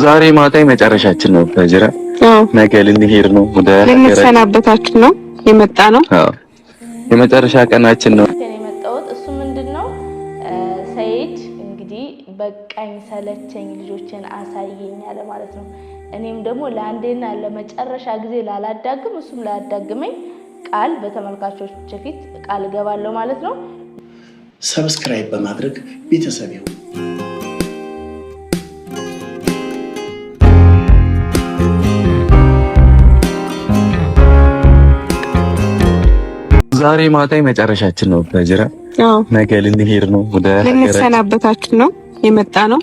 ዛሬ ማታ የመጨረሻችን ነው ታጅራ ነገ ልንሄድ ነው ወደ ለምሰናበታችሁ ነው የመጣ ነው የመጨረሻ ቀናችን ነው የመጣሁት እሱ ምንድነው ሰይድ እንግዲህ በቃኝ ሰለቸኝ ልጆችን አሳየኝ አለ ማለት ነው እኔም ደግሞ ለአንዴና ለመጨረሻ ጊዜ ላላዳግም እሱም ላዳግመኝ ቃል በተመልካቾች ፊት ቃል ገባለሁ ማለት ነው ሰብስክራይብ በማድረግ ቤተሰብ ይሁን ዛሬ ማታ የመጨረሻችን ነው ታጅራ ነገ ልንሄድ ነው ወደ ለምሰናበታችሁ ነው የመጣ ነው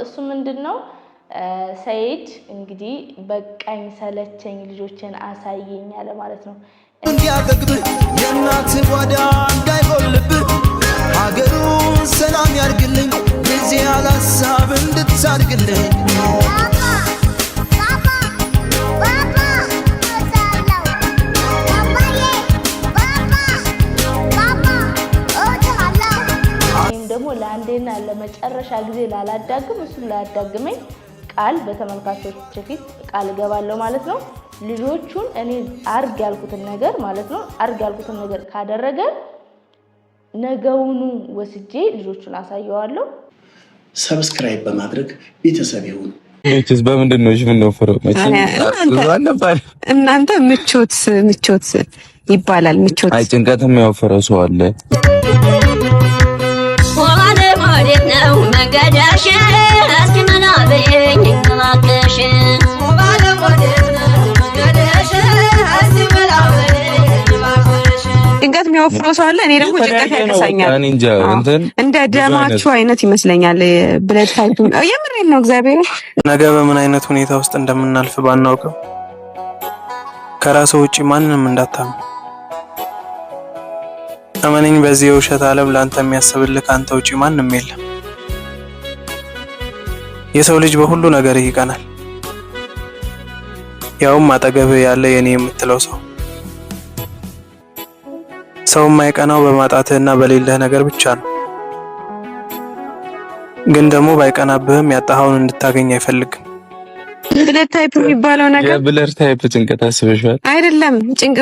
እሱ ምንድነው ሰይድ እንግዲህ በቃኝ ሰለቸኝ ልጆችን አሳየኝ አለ ማለት ነው እንዲያገግብ የናት ጓዳ እንዳይጎልብህ ሀገሩን ሰላም ያርግልኝ ጊዜ አላሳብ እንድታርግልኝ ደግሞ ለአንዴና ለመጨረሻ ጊዜ ላላዳግም እሱም ላዳግመኝ ቃል በተመልካቾች ፊት ቃል ገባለሁ ማለት ነው ልጆቹን እኔ አርግ ያልኩትን ነገር ማለት ነው አርግ ያልኩትን ነገር ካደረገ ነገውኑ ወስጄ ልጆቹን አሳየዋለሁ ሰብስክራይብ በማድረግ ቤተሰብ ይሁን እቺስ በመንደን ነው ምን ነው ፈረው እናንተ ምቾት ይባላል ምቾት አይ ጭንቀትም ያወፈረው ሰው አለ ነው መገዳሽ አስከመና በየኝ ተማከሽ ባለ ወዴት ነው መገዳሽ አስከመና በየኝ ተማከሽ ድንገት የሚያወፍረው ሰው አለ እኔ ደግሞ ጭንቀት ያከሳኛል እንደ ደማቹ አይነት ይመስለኛል ብለድ ታይፕ የምሬን ነው እግዚአብሔር ነገ በምን አይነት ሁኔታ ውስጥ እንደምናልፍ ባናውቀው ከራስ ውጪ ማንንም እንዳታም አመነኝ በዚህ የውሸት ዓለም ላንተ የሚያስብልህ አንተ ውጪ ማንንም የለም የሰው ልጅ በሁሉ ነገር ይቀናል ያውም አጠገብህ ያለ የኔ የምትለው ሰው የማይቀናው በማጣትህና በሌለህ ነገር ብቻ ነው ግን ደግሞ ባይቀናብህም ያጣኸውን እንድታገኝ አይፈልግም ብለድ ታይፕ የሚባለው ነገር የብለድ ታይፕ ጭንቀት አስበሽዋል አይደለም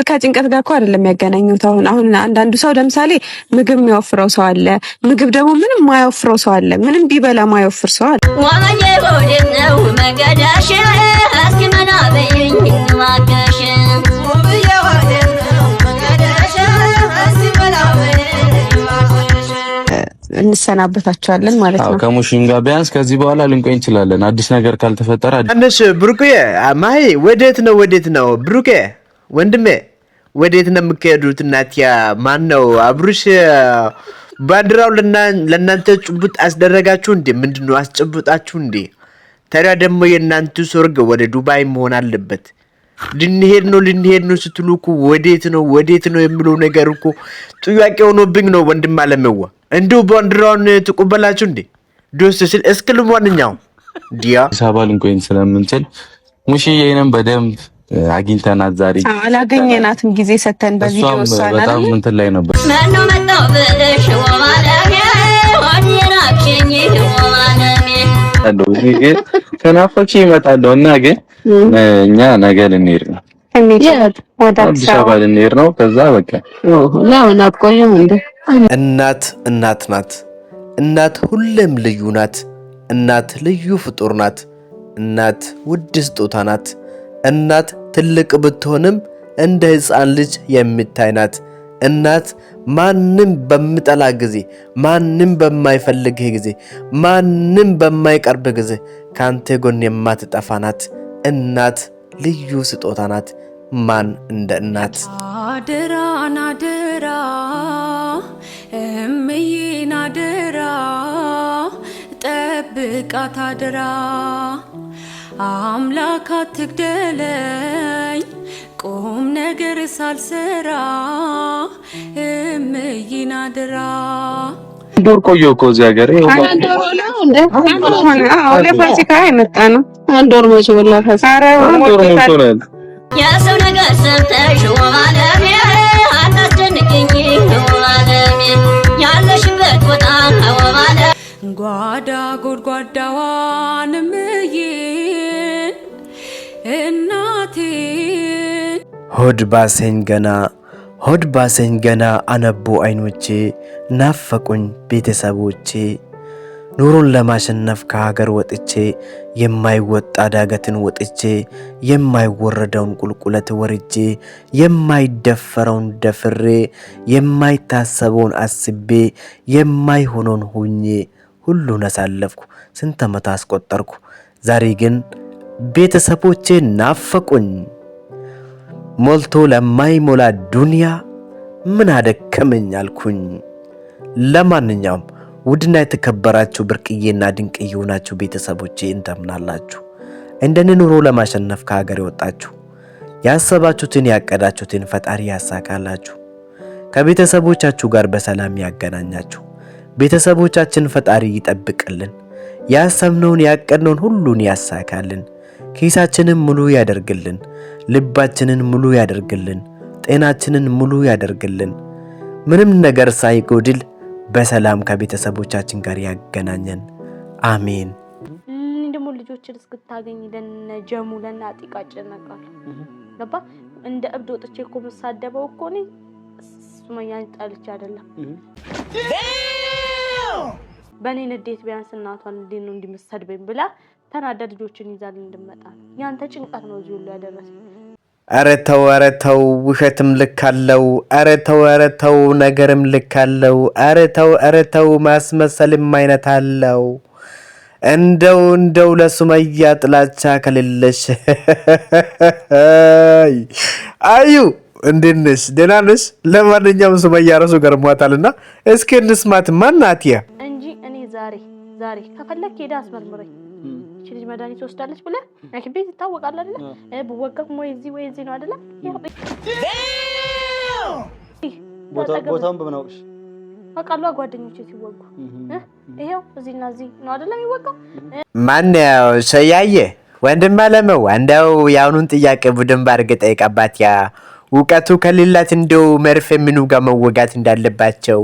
ከጭንቀት ጋር እኮ አይደለም ያገናኙት አሁን አንዳንዱ ሰው ለምሳሌ ምግብ የሚያወፍረው ሰው አለ ምግብ ደግሞ ምንም ማያወፍረው ሰው አለ ምንም ቢበላ ማያወፍር ሰው አለ ወማዬ ወዴት ነው መገዳሽ አስከመና በየኝ ተማከሽ ወማዬ ወዴት ነው መገዳሽ አስከመና በየኝ ተማከሽ እንሰናበታቸዋለን ማለት ነው ከሙሽም ጋር ቢያንስ ከዚህ በኋላ ልንቆይ እንችላለን አዲስ ነገር ካልተፈጠረ አንሽ ብሩክዬ ማይ ወዴት ነው ብሩኬ ወንድሜ ወዴት ነው የምትሄዱት እናትያ ማን ነው አብሩሽ ባንዲራው ለናንተ ጭቡጥ አስደረጋችሁ እንዴ ምንድነው አስጨብጣችሁ እንዴ ታዲያ ደግሞ የናንተ ሰርግ ወደ ዱባይ መሆን አለበት ልንሄድ ነው ስትሉኩ ወዴት ነው የሚለው ነገር እኮ ጥያቄ ሆኖብኝ ነው ወንድም አለመዋ እንደው ባንዲራውን ተቀበላችሁ እንዴ ዶስ ስል እስክል ማንኛው ዲያ ሳባል እንቆይን ስለምንችል ሙሽዬንም በደንብ አግኝተናት ዛሬ አላገኘናትም ጊዜ ሰተን በቪዲዮ ወሳና በጣም እንትን ላይ ነበር ማነው መጣው ብለሽ ወማለኔ ወዲራክሽኝ ወማለኔ ግን ከናፈቅሽ ይመጣለው እና ግን እኛ ነገ ልንሄድ ነው ወደ አዲስ አበባ ልንሄድ ነው ከዛ በቃ ለምን አትቆይም እንዴ እናት ናት እናት ሁሌም ልዩ ናት እናት ልዩ ፍጡር ናት እናት ውድ ስጦታ ናት እናት ትልቅ ብትሆንም እንደ ሕፃን ልጅ የምታይ ናት እናት ማንንም በሚጠላ ጊዜ ማንንም በማይፈልግ ጊዜ ማንንም በማይቀርብ ጊዜ ካንተ ጎን የማትጠፋ ናት እናት ልዩ ስጦታ ናት ማን እንደ እናት አደራ እምዬን አደራ ጠብቃት አደራ አምላክ አትግደለኝ ቁም ነገር ሳልሰራ እምዬን አደራ ዶር ቆየሁ እኮ እዚህ ሀገር አንድ ወር ነው እንደ አንድ ወር ሆነ። አዎ ለፋሲካ የመጣ ነው። አንድ ወር መቼ ወላ ፋሲካ አንድ ወር ሞልቶናል። የሰው ነገር ሰምተሽ ወማለሜ አታስጨንቅኝ ወማለሜ ያለሽበት ቦታ ወማለ ጓዳ ጎድጓዳዋን እምዬን እናቴን ሆድ ባሰኝ ገና አነቡ አይኖቼ ናፈቁኝ ቤተሰቦቼ ኑሮን ለማሸነፍ ከሀገር ወጥቼ የማይወጣ ዳገትን ወጥቼ የማይወረደውን ቁልቁለት ወርጄ የማይደፈረውን ደፍሬ የማይታሰበውን አስቤ የማይሆነውን ሆኜ ሁሉን አሳለፍኩ ስንት ዓመት አስቆጠርኩ ዛሬ ግን ቤተሰቦቼ ናፈቁኝ ሞልቶ ለማይሞላ ዱንያ ምን አደከመኝ አልኩኝ ለማንኛውም ውድና የተከበራችሁ ብርቅዬና ድንቅ የሆናችሁ ቤተሰቦቼ እንደምናላችሁ እንደኔ ኑሮ ለማሸነፍ ከሀገር የወጣችሁ ያሰባችሁትን ያቀዳችሁትን ፈጣሪ ያሳካላችሁ ከቤተሰቦቻችሁ ጋር በሰላም ያገናኛችሁ ቤተሰቦቻችን ፈጣሪ ይጠብቅልን ያሰብነውን ያቀድነውን ሁሉን ያሳካልን ኪሳችንን ሙሉ ያደርግልን ልባችንን ሙሉ ያደርግልን ጤናችንን ሙሉ ያደርግልን ምንም ነገር ሳይጎድል በሰላም ከቤተሰቦቻችን ጋር ያገናኘን አሜን እንደሞ ልጆችን እስክታገኝ ለነጀሙ ለናጢቃ ጨነቃል ገባ እንደ እብድ ወጥቼ እኮ መሳደበው እኮ ነኝ ሱመያን ጣልቻ አይደለም በኔ ንዴት ቢያንስ እናቷን እንዴት ነው እንዲመሰድበኝ ብላ ተናዳ ልጆችን ይዛል እንድመጣ ያንተ ጭንቀት ነው እዚህ ሁሉ ያደረሰ ኧረ ተው ውሸትም ልክ አለው ኧረ ተው ነገርም ልክ አለው ኧረ ተው ማስመሰልም አይነት አለው እንደው ለሱመያ ጥላቻ ከሌለሽ አዩ እንዴት ነሽ ደህና ነሽ ለማንኛውም ሱመያ ራሱ ገርሟታልና እስኪ እንስማት ማናትያ እንጂ እኔ ዛሬ ከፈለክ ሄዳ አስመርምረኝ ልጅ መድኃኒት ወስዳለች ብለ ያክቤ ይታወቃል አይደል በወቀም ወይ እዚህ ነው አይደል ቦታውን በመናውሽ አቃሏ ጓደኞቼ ሲወጉ ይሄው እዚህና እዚህ ነው አይደል የሚወቀው ማነው ሰያየ ወንድም አለመው እንደው ያውኑን ጥያቄ ቡድን ባርገ ጠይቃባት ያ ውቀቱ ከሌላት እንደው መርፌ ምኑ ጋር መወጋት እንዳለባቸው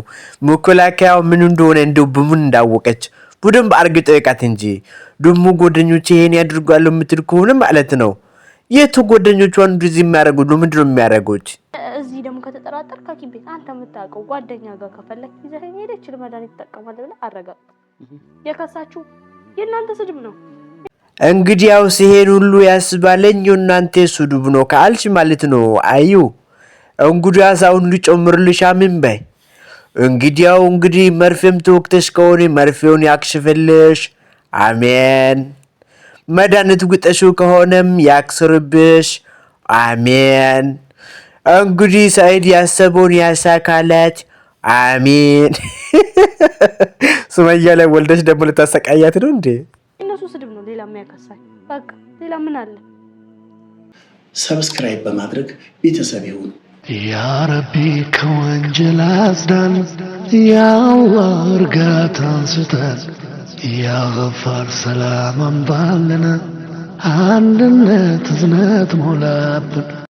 ሙከላከያው ምን እንደሆነ እንደው በምን እንዳወቀች ቡድን ባርገ ጠይቃት እንጂ ደሞ ጓደኞቼ ይሄን ያድርጋሉ የምትል ከሆነ ማለት ነው የቱ ጓደኞቹ አንዱ እዚህ የሚያረጉት ምንድነው የሚያረጉት እዚህ ደሞ ከተጠራጠር ካኪቤ አንተ የምታውቀው ጓደኛ ጋር ከፈለክ ይዘኸኝ ሄደች ለመድኃኒት ተጠቀማለህ ብለ አረጋግጥ የከሳችሁ የእናንተ ስድብ ነው እንግዲህ ያው ሲሄን ሁሉ ያስባለኝ እናንተ ስድብ ነው ካልሽ ማለት ነው አዩ እንግዲህ አሳውን ልጨምርልሽ አምን በይ እንግዲህ መርፌም ተወክተሽ ከሆነ መርፌውን ያክሽፈልሽ አሜን መድኃኒት ጉጠሹ ከሆነም ያክስርብሽ አሜን እንግዲህ ሰይድ ያሰበውን ያሳካላት አሜን ሱመያ ላይ ወልደሽ ደግሞ ልታሰቃያት ነው እንዴ እነሱ ስድብ ነው ሌላ የሚያከሳይ በቃ ሌላ ምን አለ ሰብስክራይብ በማድረግ ቤተሰብ ይሁኑ ያ ረቢ ከወንጀል አጽዳን ያ አላህ እርጋታን ስጠን ያ ገፋር ሰላም አምጣልን አንድነት እዝነት ሞላብን